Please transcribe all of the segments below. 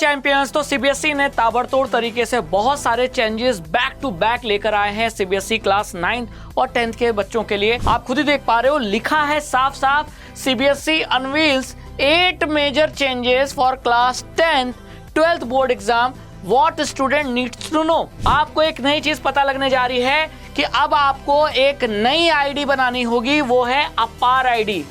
Champions, तो CBSE ने ताबड़तोड़ तरीके से बहुत सारे चेंजेस बैक टू बैक लेकर आए हैं सीबीएसई क्लास 9 और 10th के बच्चों के लिए। आप खुद ही देख पा रहे हो, लिखा है साफ साफ, CBSE unveils 8 major changes for class 10th 12th board exam, what student needs to know. आपको एक नई चीज पता लगने जा रही है कि अब आपको एक नई आईडी बनानी होगी, वो है अपार आईडी।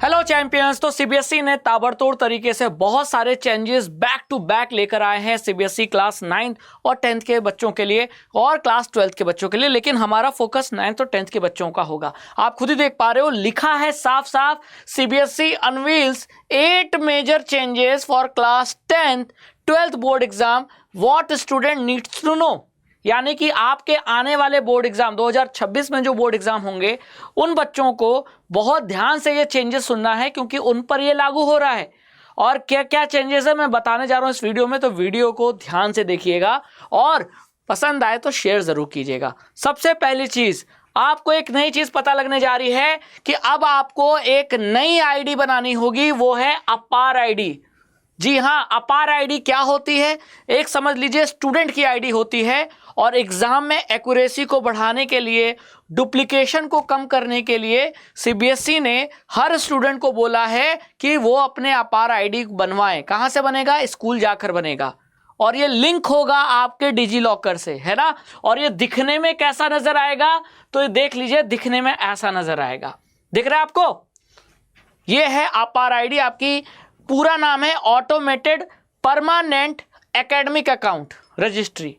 हेलो चैंपियंस, तो सीबीएसई ने ताबड़तोड़ तरीके से बहुत सारे चेंजेस बैक टू बैक लेकर आए हैं सीबीएसई क्लास 9 और 10th के बच्चों के लिए और क्लास 12th के बच्चों के लिए, लेकिन हमारा फोकस 9th और 10th के बच्चों का होगा। आप खुद ही देख पा रहे हो, लिखा है साफ साफ, CBSE unveils 8 major changes for class 10th 12th board exam, what student needs to know. यानी कि आपके आने वाले बोर्ड एग्जाम 2026 में जो बोर्ड एग्जाम होंगे, उन बच्चों को बहुत ध्यान से ये चेंजेस सुनना है, क्योंकि उन पर ये लागू हो रहा है। और क्या क्या चेंजेस है मैं बताने जा रहा हूं इस वीडियो में, तो वीडियो को ध्यान से देखिएगा और पसंद आए तो शेयर जरूर कीजिएगा। सबसे पहली चीज, आपको एक नई चीज पता लगने जा रही है कि अब आपको एक नई आईडी बनानी होगी, वो है अपार आईडी। जी हाँ, अपार आईडी क्या होती है? एक समझ लीजिए स्टूडेंट की आईडी होती है, और एग्जाम में एक्यूरेसी को बढ़ाने के लिए, डुप्लीकेशन को कम करने के लिए सीबीएसई ने हर स्टूडेंट को बोला है कि वो अपने अपार आईडी बनवाएं। कहां से बनेगा? स्कूल जाकर बनेगा, और ये लिंक होगा आपके डिजी लॉकर से, है ना। और ये दिखने में कैसा नजर आएगा? तो ये देख लीजिए, दिखने में ऐसा नजर आएगा। दिख रहा है आपको? ये है अपार आईडी। आपकी पूरा नाम है automated permanent academic account registry,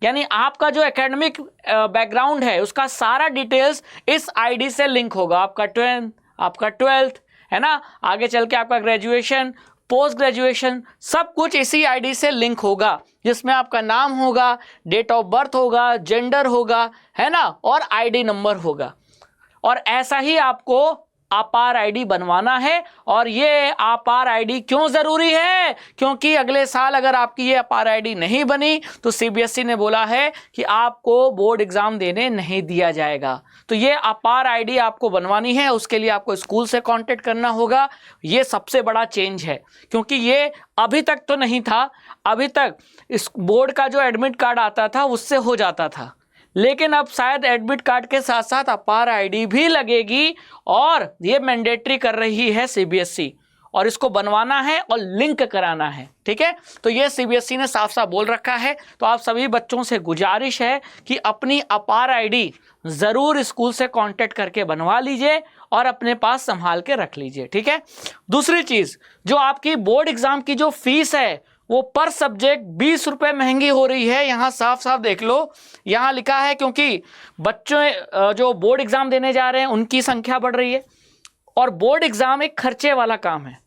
यानी आपका जो एकेडमिक बैकग्राउंड है उसका सारा डिटेल्स इस आईडी से लिंक होगा। आपका 10th, आपका 12th, है ना, आगे चल के आपका ग्रेजुएशन, पोस्ट ग्रेजुएशन, सब कुछ इसी आईडी से लिंक होगा, जिसमें आपका नाम होगा, डेट ऑफ बर्थ होगा, जेंडर होगा, है ना, और आईडी नंबर होगा। और ऐसा ही आपको अपार आईडी बनवाना है। और ये अपार आईडी क्यों जरूरी है? क्योंकि अगले साल अगर आपकी ये अपार आईडी नहीं बनी तो सीबीएसई ने बोला है कि आपको बोर्ड एग्जाम देने नहीं दिया जाएगा। तो ये अपार आईडी आपको बनवानी है, उसके लिए आपको स्कूल से कांटेक्ट करना होगा। ये सबसे बड़ा चेंज है, क्योंकि ये अभी तक तो नहीं था। अभी तक इस बोर्ड का जो एडमिट कार्ड आता था उससे हो जाता था, लेकिन अब शायद एडमिट कार्ड के साथ साथ अपार आईडी भी लगेगी, और ये मैंडेटरी कर रही है सीबीएसई, और इसको बनवाना है और लिंक कराना है। ठीक है, तो ये सीबीएसई ने साफ साफ बोल रखा है। तो आप सभी बच्चों से गुजारिश है कि अपनी अपार आईडी जरूर स्कूल से कांटेक्ट करके बनवा लीजिए और अपने पास संभाल के रख लीजिए। ठीक है, दूसरी चीज, जो आपकी बोर्ड एग्जाम की जो फीस है वो पर सब्जेक्ट 20 रुपए महंगी हो रही है। यहां साफ साफ देख लो, यहां लिखा है, क्योंकि बच्चों जो बोर्ड एग्जाम देने जा रहे हैं उनकी संख्या बढ़ रही है, और बोर्ड एग्जाम एक खर्चे वाला काम है,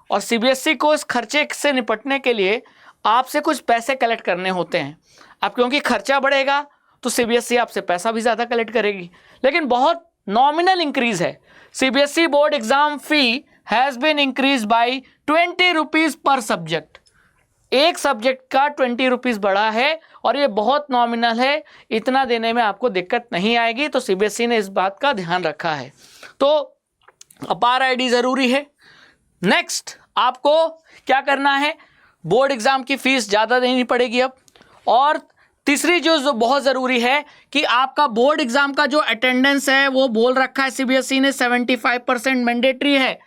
और सीबीएसई को इस खर्चे से निपटने के लिए आपसे कुछ पैसे कलेक्ट करने होते हैं। अब क्योंकि खर्चा बढ़ेगा तो सीबीएसई आपसे पैसा भी ज्यादा कलेक्ट करेगी, लेकिन बहुत नॉमिनल इंक्रीज है। CBSE board exam fee has been increase by 20 rupees per subject. एक सब्जेक्ट का 20 रुपीज बढ़ा है, और ये बहुत नॉमिनल है, इतना देने में आपको दिक्कत नहीं आएगी। तो सीबीएसई ने इस बात का ध्यान रखा है। तो अपार आईडी जरूरी है। नेक्स्ट, आपको क्या करना है? बोर्ड एग्जाम की फीस ज्यादा देनी पड़ेगी अब। और तीसरी जो बहुत जरूरी है कि आपका बोर्ड एग्जाम का जो अटेंडेंस है वो बोल रखा है सीबीएसई ने 75% मैंडेटरी है।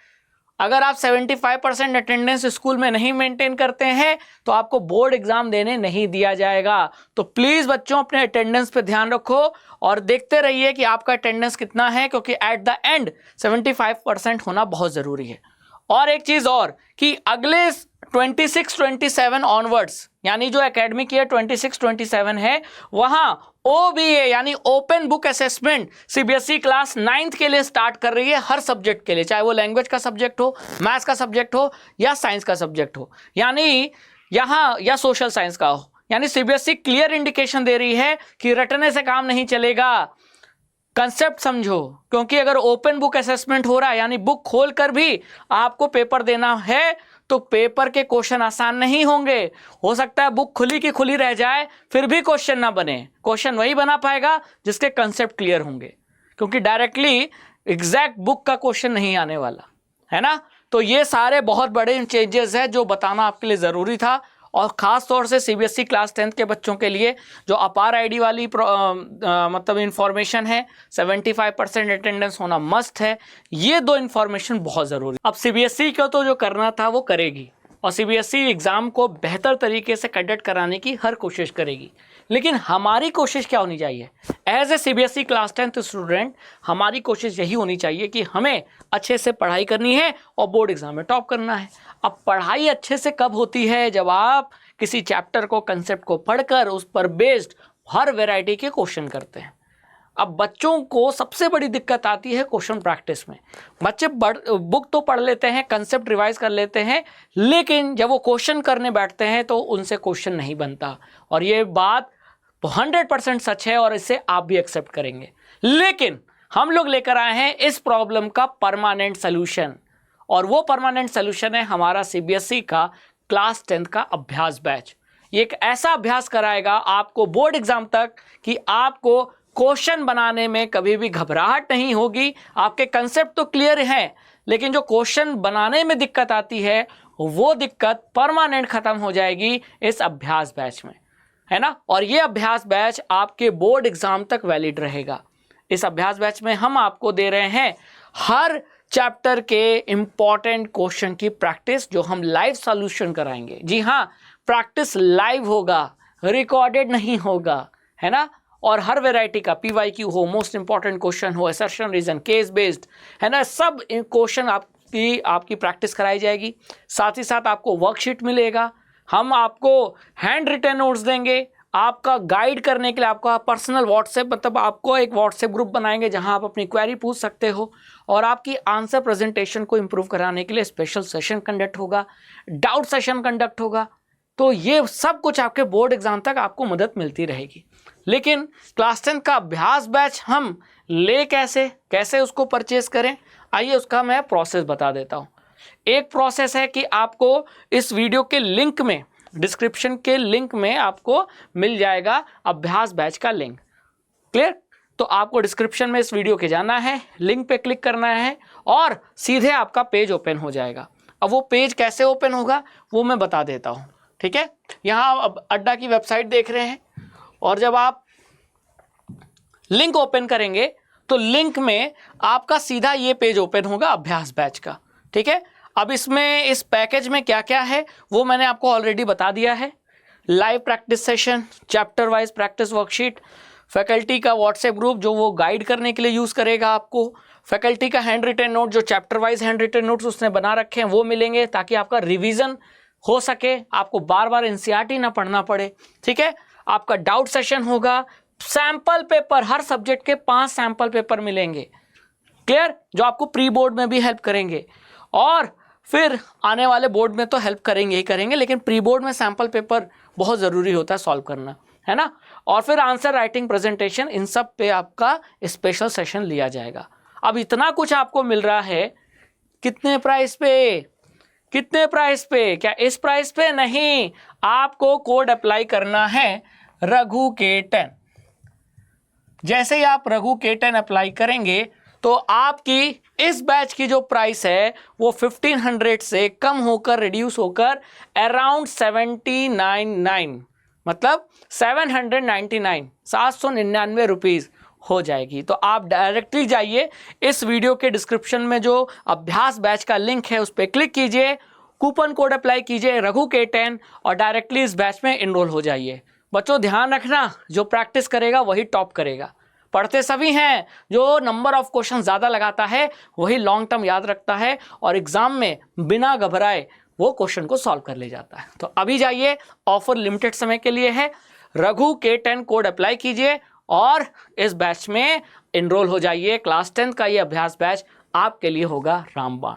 अगर आप 75% अटेंडेंस स्कूल में नहीं मेंटेन करते हैं तो आपको बोर्ड एग्जाम देने नहीं दिया जाएगा। तो प्लीज बच्चों, अपने अटेंडेंस पे ध्यान रखो और देखते रहिए कि आपका अटेंडेंस कितना है, क्योंकि एट द एंड 75% होना बहुत जरूरी है। और एक चीज और, कि अगले 26-27 ऑनवर्ड्स, यानी जो एकेडमिक ईयर 26-27 है, वहां OBA यानी open book assessment CBSE class 9th के लिए स्टार्ट कर रही है, हर सब्जेक्ट के लिए, चाहे वो लैंग्वेज का सब्जेक्ट हो, मैथ्स का सब्जेक्ट हो, या साइंस का सब्जेक्ट हो, यानी यहां, या सोशल साइंस का हो। यानी सीबीएसई क्लियर इंडिकेशन दे रही है कि रटने से काम नहीं चलेगा, कंसेप्ट समझो। क्योंकि अगर ओपन बुक असेसमेंट हो रहा है, यानी बुक खोलकर भी आपको पेपर देना है, तो पेपर के क्वेश्चन आसान नहीं होंगे। हो सकता है बुक खुली की खुली रह जाए, फिर भी क्वेश्चन ना बने। क्वेश्चन वही बना पाएगा जिसके कंसेप्ट क्लियर होंगे, क्योंकि डायरेक्टली एग्जैक्ट बुक का क्वेश्चन नहीं आने वाला, है ना। तो ये सारे बहुत बड़े चेंजेस हैं जो बताना आपके लिए ज़रूरी था, और ख़ास तौर से सीबीएसई क्लास 10th के बच्चों के लिए जो अपार आईडी वाली मतलब इन्फॉर्मेशन है, 75% अटेंडेंस होना मस्ट है, ये 2 इन्फॉर्मेशन बहुत ज़रूरी। अब सीबीएसई को तो जो करना था वो करेगी, और सीबीएसई एग्ज़ाम को बेहतर तरीके से कंडक्ट कराने की हर कोशिश करेगी, लेकिन हमारी कोशिश क्या होनी चाहिए? As a CBSE class 10th student हमारी कोशिश यही होनी चाहिए कि हमें अच्छे से पढ़ाई करनी है और बोर्ड एग्जाम में टॉप करना है। अब पढ़ाई अच्छे से कब होती है? जब आप किसी चैप्टर को, कंसेप्ट को पढ़कर उस पर बेस्ड हर वैरायटी के क्वेश्चन करते हैं। अब बच्चों को सबसे बड़ी दिक्कत आती है क्वेश्चन प्रैक्टिस में। बच्चे बुक तो पढ़ लेते हैं, कंसेप्ट रिवाइज कर लेते हैं, लेकिन जब वो क्वेश्चन करने बैठते हैं तो उनसे क्वेश्चन नहीं बनता, और ये बात 100% सच है और इसे आप भी एक्सेप्ट करेंगे। लेकिन हम लोग लेकर आए हैं इस प्रॉब्लम का परमानेंट सोल्यूशन, और वो परमानेंट सोल्यूशन है हमारा सीबीएसई का क्लास 10th का अभ्यास बैच। ये एक ऐसा अभ्यास कराएगा आपको बोर्ड एग्जाम तक कि आपको क्वेश्चन बनाने में कभी भी घबराहट नहीं होगी। आपके कंसेप्ट तो क्लियर हैं, लेकिन जो क्वेश्चन बनाने में दिक्कत आती है वो दिक्कत परमानेंट खत्म हो जाएगी इस अभ्यास बैच में, है ना। और ये अभ्यास बैच आपके बोर्ड एग्जाम तक वैलिड रहेगा। इस अभ्यास बैच में हम आपको दे रहे हैं हर चैप्टर के इंपॉर्टेंट क्वेश्चन की प्रैक्टिस, जो हम लाइव सॉल्यूशन कराएंगे। जी हाँ, प्रैक्टिस लाइव होगा, रिकॉर्डेड नहीं होगा, है ना। और हर वैरायटी का PYQ हो, मोस्ट इंपॉर्टेंट क्वेश्चन हो, असर्शन रीजन, केस बेस्ड, है ना, सब क्वेश्चन आपकी प्रैक्टिस कराई जाएगी। साथ ही साथ आपको वर्कशीट मिलेगा, हम आपको हैंड रिटन नोट्स देंगे, आपका गाइड करने के लिए आपका पर्सनल व्हाट्सएप, मतलब आपको एक व्हाट्सएप ग्रुप बनाएंगे जहां आप अपनी क्वेरी पूछ सकते हो, और आपकी आंसर प्रेजेंटेशन को इम्प्रूव कराने के लिए स्पेशल सेशन कंडक्ट होगा, डाउट सेशन कंडक्ट होगा। तो ये सब कुछ आपके बोर्ड एग्जाम तक आपको मदद मिलती रहेगी। लेकिन क्लास 10 का अभ्यास बैच हम ले कैसे उसको परचेज करें, आइए उसका मैं प्रोसेस बता देता हूँ। एक प्रोसेस है कि आपको इस वीडियो के लिंक में, डिस्क्रिप्शन के लिंक में आपको मिल जाएगा अभ्यास बैच का लिंक। क्लियर? तो आपको डिस्क्रिप्शन में इस वीडियो के जाना है, लिंक पे क्लिक करना है और सीधे आपका पेज ओपन हो जाएगा। अब वो पेज कैसे ओपन होगा वो मैं बता देता हूँ, ठीक है। यहाँ अब अड्डा की वेबसाइट देख रहे हैं, और जब आप लिंक ओपन करेंगे तो लिंक में आपका सीधा ये पेज ओपन होगा अभ्यास बैच का, ठीक है। अब इसमें इस पैकेज में क्या क्या है वो मैंने आपको ऑलरेडी बता दिया है। Live practice session, chapter wise practice worksheet, faculty का व्हाट्सएप ग्रुप जो वो गाइड करने के लिए यूज़ करेगा आपको, फैकल्टी का हैंड रिटन नोट, जो chapter wise hand written notes उसने बना रखे हैं वो मिलेंगे, ताकि आपका रिवीजन हो सके, आपको बार बार एनसीईआरटी ना पढ़ना पड़े, ठीक है। आपका डाउट सेशन होगा, सैंपल पेपर, हर सब्जेक्ट के 5 सैंपल पेपर मिलेंगे, क्लियर, जो आपको प्री बोर्ड में भी हेल्प करेंगे, और फिर आने वाले बोर्ड में तो हेल्प करेंगे ही करेंगे, लेकिन प्री बोर्ड में सैंपल पेपर बहुत ज़रूरी होता है सॉल्व करना, है ना। और फिर आंसर राइटिंग, प्रेजेंटेशन, इन सब पे आपका स्पेशल सेशन लिया जाएगा। अब इतना कुछ आपको मिल रहा है, कितने प्राइस पे? कितने प्राइस पे? क्या इस प्राइस पे? नहीं, आपको कोड अप्लाई करना है रघु K10। जैसे ही आप रघु K10 अप्लाई करेंगे तो आपकी इस बैच की जो प्राइस है वो 1500 से कम होकर, रिड्यूस होकर अराउंड 799, मतलब 799 रुपीज़ हो जाएगी। तो आप डायरेक्टली जाइए, इस वीडियो के डिस्क्रिप्शन में जो अभ्यास बैच का लिंक है उस पर क्लिक कीजिए, कूपन कोड अप्लाई कीजिए रघु K10 और डायरेक्टली इस बैच में इनरोल हो जाइए। बच्चों ध्यान रखना, जो प्रैक्टिस करेगा वही टॉप करेगा। पढ़ते सभी हैं, जो नंबर ऑफ क्वेश्चन ज़्यादा लगाता है वही लॉन्ग टर्म याद रखता है और एग्जाम में बिना घबराए वो क्वेश्चन को सॉल्व कर ले जाता है। तो अभी जाइए, ऑफर लिमिटेड समय के लिए है, रघु K10 कोड अप्लाई कीजिए और इस बैच में इनरोल हो जाइए। क्लास 10 का ये अभ्यास बैच आपके लिए होगा रामबाण।